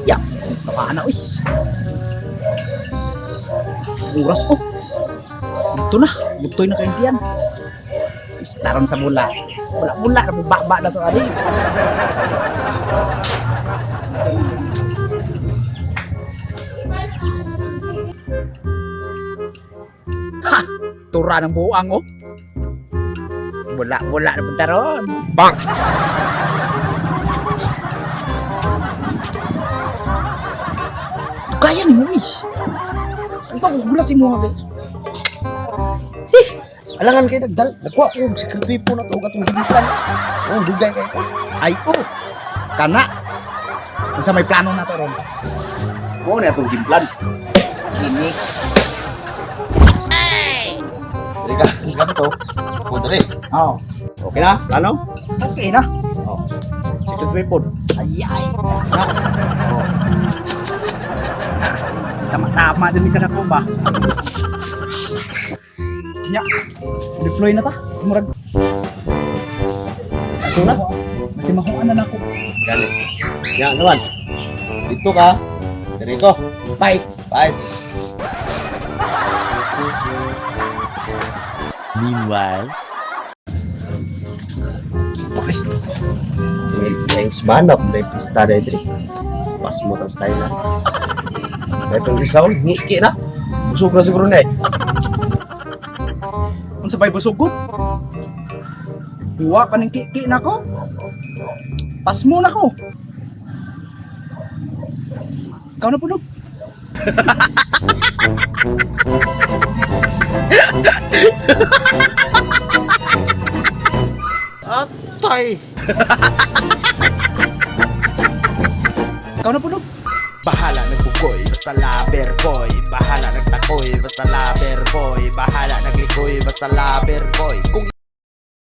Ya, tama na, uy. Oras ko. Ito na, butoy na kaintiyan. Istaron sa bula. Bula-bula, nabubaba na ito, ari. Ha! Tura ng buang, oh. Bula-bula na punta ron. Bang! Kaya ni mo, ish. Ang pagugula si mo, habe. Alangan kayo nagdal. Nagkuha ko ng secret weapon na ito. Gatong gibitan. Oh, dugay kayo. Ay, oh. Kana. Nasa may plano na to ron. Oo na itong gimplan. Kini. Dali ka. Sige to. O, dali. Oh. Okay na? Plano? Okay na. Oh. Secret weapon. Ay. Tama-tama dyan ka na ko ba? Nya. Deploy na ta. Murag. Aso na? Matimahuan na ako. Galit. Yan naman. Dito ka. Dito. Fight. Fights. Meanwhile, May semanap. May pista na ito. Pas mo tas tayo na. May pang-isaw. Ngiki na. Busog na siguro na eh. Unsa bay busugod? Huwa pa ning kiki na ko. Pas mo na ko. Ikaw na puno. Atay! Ikaw na puno. bahala nagbukoy, basta laber boy. Bahala nagtakoy, basta laber boy. Bahala naglikoy, basta laber boy. Kung